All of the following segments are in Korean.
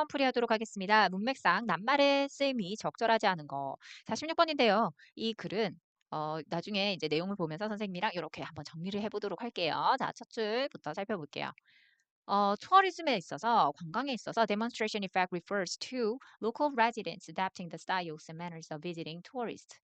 풀이하도록 하겠습니다. 문맥상 낱말의 쓰임이 적절하지 않은 거. 자, 16번인데요. 이 글은 나중에 이제 내용을 보면서 선생님이랑 이렇게 한번 정리를 해보도록 할게요. 자, 첫 줄부터 살펴볼게요. 투어리즘에 있어서 관광에 있어서 demonstration effect refers to local residents adapting the styles and manners of visiting tourists.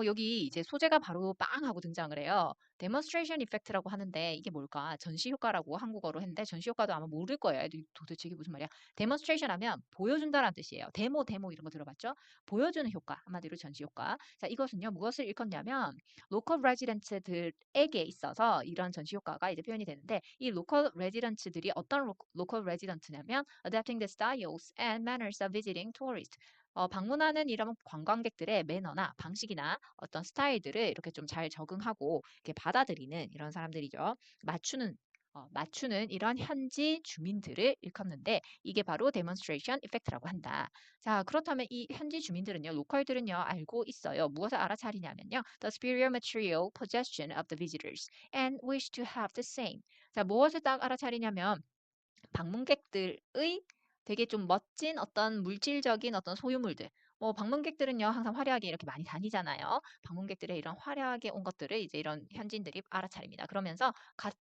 여기 이제 소재가 바로 빵 하고 등장을 해요. 데몬스트레이션 이펙트라고 하는데 이게 뭘까? 전시 효과라고 한국어로 했는데 전시 효과도 아마 모를 거예요. 애들이 도대체 이게 무슨 말이야? 데몬스트레이션 하면 보여준다라는 뜻이에요. 데모 이런 거 들어봤죠? 보여주는 효과, 한마디로 전시 효과. 자, 이것은요, 무엇을 일컫냐면 로컬 레지던트들에게 있어서 이런 전시 효과가 이제 표현이 되는데 이 로컬 레지던트들이 어떤 로컬 레지던트냐면 adapting the styles and manners of visiting tourists. 방문하는 이런 관광객들의 매너나 방식이나 어떤 스타일들을 이렇게 좀 잘 적응하고 이렇게 받아들이는 이런 사람들이죠. 맞추는 이런 현지 주민들을 일컫는데 이게 바로 demonstration effect라고 한다. 자, 그렇다면 이 현지 주민들은요, 로컬들은요, 알고 있어요. 무엇을 알아차리냐면요, the superior material possession of the visitors and wish to have the same. 자, 무엇을 딱 알아차리냐면 방문객들의 되게 좀 멋진 어떤 물질적인 어떤 소유물들. 방문객들은요, 항상 화려하게 이렇게 많이 다니잖아요. 방문객들의 이런 화려하게 온 것들을 이제 이런 현지인들이 알아차립니다. 그러면서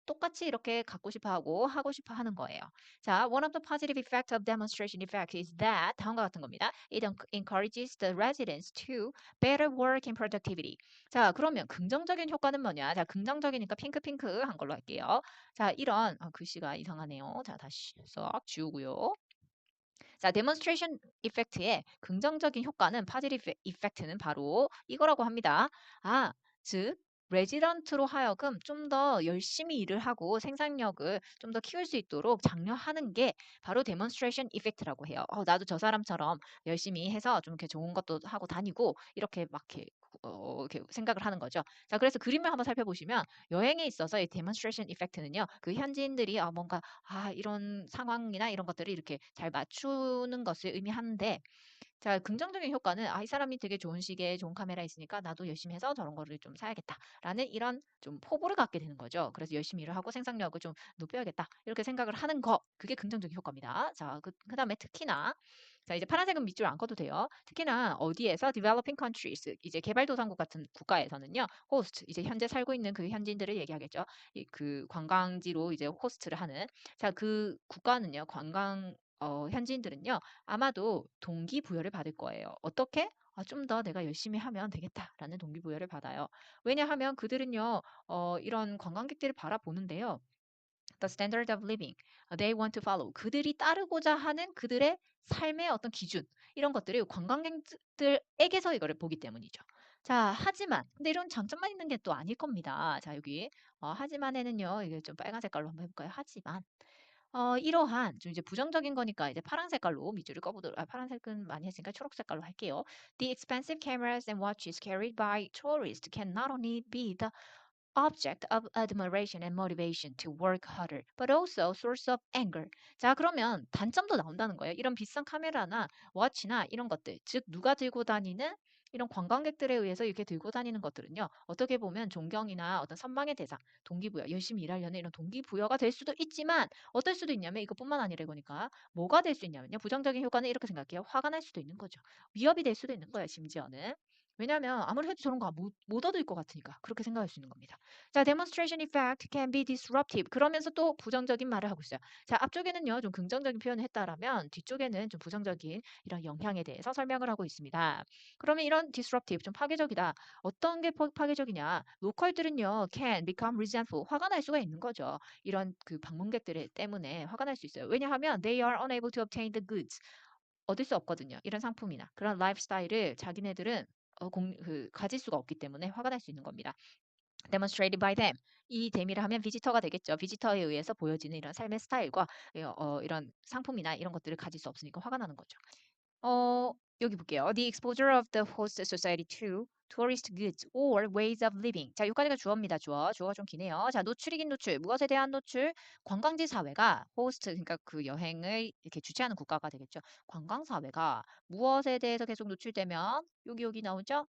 똑같이 이렇게 갖고 싶어 하고 싶어 하는 거예요. 자, one of the positive effects of demonstration effect is that 다음과 같은 겁니다. It encourages the residents to better work in productivity. 자, 그러면 긍정적인 효과는 뭐냐? 자, 긍정적이니까 핑크 한 걸로 할게요. 자, 이런 글씨가 이상하네요. 자, 다시 싹 지우고요. 자, 데몬스트레이션 이펙트의 긍정적인 효과는 positive effect는 바로 이거라고 합니다. 즉 레지던트로 하여금 좀 더 열심히 일을 하고 생산력을 좀 더 키울 수 있도록 장려하는 게 바로 데몬스트레이션 이펙트라고 해요. 나도 저 사람처럼 열심히 해서 좀 이렇게 좋은 것도 하고 다니고 이렇게 막 이렇게 생각을 하는 거죠. 자, 그래서 그림을 한번 살펴보시면 여행에 있어서 이 데몬스트레이션 이펙트는요, 그 현지인들이 뭔가 이런 상황이나 이런 것들을 이렇게 잘 맞추는 것을 의미하는데, 자, 긍정적인 효과는 이 사람이 되게 좋은 시계에 좋은 카메라 있으니까 나도 열심히 해서 저런 거를 좀 사야겠다라는 이런 좀 포부를 갖게 되는 거죠. 그래서 열심히 일을 하고 생산력을 좀 높여야겠다 이렇게 생각을 하는 거, 그게 긍정적인 효과입니다. 자, 그다음에 특히나 자, 이제 파란색은 밑줄 안 커도 돼요. 특히나 어디에서 developing countries, 이제 개발도상국 같은 국가에서는요, host, 이제 현재 살고 있는 그 현지인들을 얘기하겠죠. 그 관광지로 이제 호스트를 하는, 자, 그 국가는요, 현지인들은요, 아마도 동기부여를 받을 거예요. 어떻게? 좀 더 내가 열심히 하면 되겠다라는 동기부여를 받아요. 왜냐하면 그들은요, 이런 관광객들을 바라보는데요. The standard of living they want to follow. 그들이 따르고자 하는 그들의 삶의 어떤 기준, 이런 것들을 관광객들에게서 이거를 보기 때문이죠. 자, 하지만 근데 이런 장점만 있는 게 또 아닐 겁니다. 자, 여기 하지만에는요, 이게 좀 빨간 색깔로 한번 해볼까요? 하지만 이러한 좀 이제 부정적인 거니까 이제 파란 색깔로 밑줄을 꺼보도록, 파란색은 많이 했으니까 초록 색깔로 할게요. The expensive cameras and watches carried by tourists can not only be the object of admiration and motivation to work harder, but also source of anger. 자, 그러면 단점도 나온다는 거예요. 이런 비싼 카메라나 워치나 이런 것들, 즉 누가 들고 다니는 이런 관광객들에 의해서 이렇게 들고 다니는 것들은요, 어떻게 보면 존경이나 어떤 선망의 대상, 동기부여, 열심히 일하려는 이런 동기부여가 될 수도 있지만 어떨 수도 있냐면 이것뿐만 아니라 이거니까 뭐가 될 수 있냐면요. 부정적인 효과는 이렇게 생각해요. 화가 날 수도 있는 거죠. 위협이 될 수도 있는 거예요, 심지어는. 왜냐하면 아무리 해도 저런 거 못 얻을 것 같으니까 그렇게 생각할 수 있는 겁니다. 자, demonstration effect can be disruptive. 그러면서 또 부정적인 말을 하고 있어요. 자, 앞쪽에는요, 좀 긍정적인 표현을 했다라면 뒤쪽에는 좀 부정적인 이런 영향에 대해서 설명을 하고 있습니다. 그러면 이런 disruptive, 좀 파괴적이다. 어떤 게 파괴적이냐? 로컬들은요, can become resentful. 화가 날 수가 있는 거죠. 이런 그 방문객들 때문에 화가 날 수 있어요. 왜냐하면 they are unable to obtain the goods. 얻을 수 없거든요. 이런 상품이나 그런 라이프 스타일을 자기네들은 가질 수가 없기 때문에 화가 날 수 있는 겁니다. demonstrated by them. 이 them이라 하면 비지터가 되겠죠. 비지터에 의해서 보여지는 이런 삶의 스타일과 이런 상품이나 이런 것들을 가질 수 없으니까 화가 나는 거죠. 어, 여기 볼게요. The exposure of the host society to tourist goods or ways of living. 자, 여기까지가 주어입니다. 주어. 주어가 좀 기네요. 자, 노출이긴 노출. 무엇에 대한 노출? 관광지 사회가 호스트, 그러니까 그 여행을 이렇게 주최하는 국가가 되겠죠. 관광 사회가 무엇에 대해서 계속 노출되면 여기 나오죠?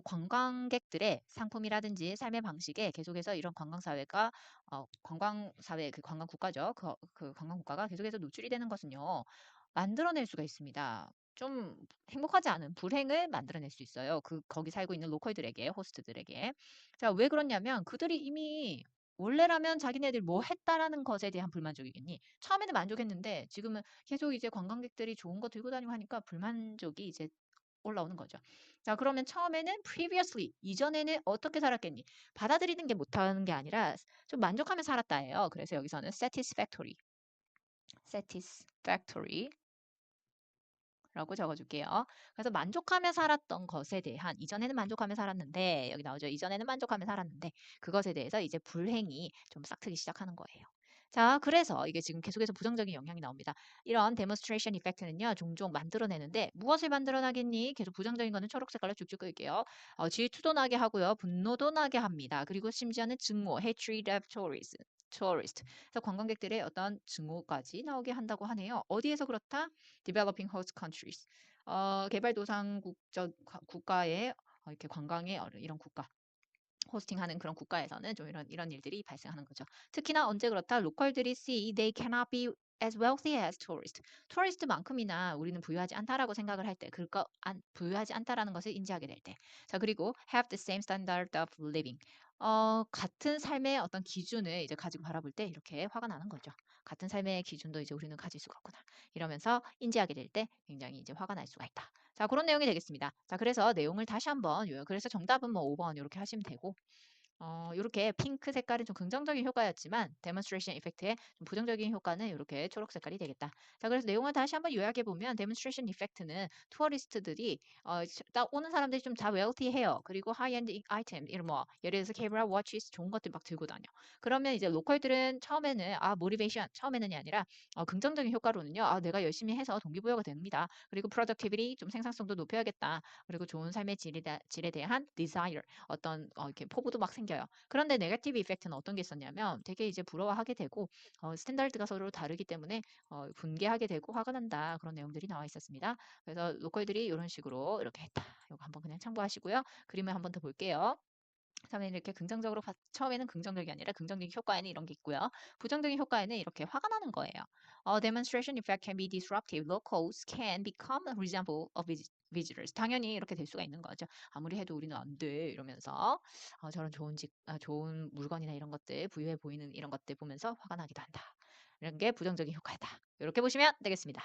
관광객들의 상품이라든지 삶의 방식에 계속해서 이런 관광 사회가 관광 사회 그 관광 국가죠. 그 관광 국가가 계속해서 노출이 되는 것은요. 만들어낼 수가 있습니다. 좀 행복하지 않은 불행을 만들어낼 수 있어요. 거기 살고 있는 로컬들에게, 호스트들에게. 자, 왜 그러냐면 그들이 이미 원래라면 자기네들 뭐 했다라는 것에 대한 불만족이겠니? 처음에는 만족했는데 지금은 계속 이제 관광객들이 좋은 거 들고 다니고 하니까 불만족이 이제 올라오는 거죠. 자, 그러면 처음에는 previously, 이전에는 어떻게 살았겠니? 받아들이는 게 못하는 게 아니라 좀 만족하며 살았다예요. 그래서 여기서는 satisfactory 라고 적어줄게요. 그래서 만족하며 살았던 것에 대한 이전에는 만족하며 살았는데 여기 나오죠. 이전에는 만족하며 살았는데 그것에 대해서 이제 불행이 좀 싹트기 시작하는 거예요. 자, 그래서 이게 지금 계속해서 부정적인 영향이 나옵니다. 이런 데몬스트레이션 이펙트는요, 종종 만들어내는데 무엇을 만들어나겠니? 계속 부정적인 거는 초록 색깔로 쭉쭉 끌게요. 질투도 나게 하고요, 분노도 나게 합니다. 그리고 심지어는 증오, hatred of tourist. 그래서 관광객들의 어떤 증오까지 나오게 한다고 하네요. 어디에서 그렇다? developing host countries. 개발도상국적 국가의 이렇게 관광의 이런 국가 호스팅하는 그런 국가에서는 좀 이런 일들이 발생하는 거죠. 특히나 언제 그렇다? 로컬들이 see they cannot be as wealthy as tourist. 토리스트만큼이나 우리는 부유하지 않다라고 생각을 할 때, 부유하지 않다라는 것을 인지하게 될 때. 자, 그리고 have the same standard of living. 같은 삶의 어떤 기준을 이제 가지고 바라볼 때 이렇게 화가 나는 거죠. 같은 삶의 기준도 이제 우리는 가질 수가 없구나. 이러면서 인지하게 될 때 굉장히 이제 화가 날 수가 있다. 자, 그런 내용이 되겠습니다. 자, 그래서 내용을 다시 한번, 그래서 정답은 뭐 5번 이렇게 하시면 되고, 이렇게 핑크 색깔은 좀 긍정적인 효과였지만 demonstration effect의 좀 부정적인 효과는 이렇게 초록 색깔이 되겠다. 자, 그래서 내용을 다시 한번 요약해 보면 demonstration effect는 투어리스트들이 딱 오는 사람들이 좀 다 wealthy해요. 그리고 high-end item 이런 뭐 예를 들어서 camera, watches 좋은 것들 막 들고 다녀. 그러면 이제 로컬들은 처음에는 motivation 처음에는이 아니라 긍정적인 효과로는요. 내가 열심히 해서 동기부여가 됩니다. 그리고 productivity 좀 생산성도 높여야겠다. 그리고 좋은 삶의 질에 대한 desire 어떤 이렇게 포부도 막 생겨요. 그런데 네거티브 이펙트는 어떤 게 있었냐면 되게 이제 부러워하게 되고 스탠다드가 서로 다르기 때문에 분개하게 되고 화가 난다. 그런 내용들이 나와 있었습니다. 그래서 로컬들이 이런 식으로 이렇게 했다. 이거 한번 그냥 참고하시고요. 그림을 한번 더 볼게요. 처음에는 이렇게 처음에는 긍정적이 아니라 긍정적인 효과에는 이런 게 있고요. 부정적인 효과에는 이렇게 화가 나는 거예요. Demonstration effect can be disruptive. Locals can become resentful of visitors. 당연히 이렇게 될 수가 있는 거죠. 아무리 해도 우리는 안 돼. 이러면서 저런 좋은 물건이나 이런 것들, 부유해 보이는 이런 것들 보면서 화가 나기도 한다. 이런 게 부정적인 효과다. 이렇게 보시면 되겠습니다.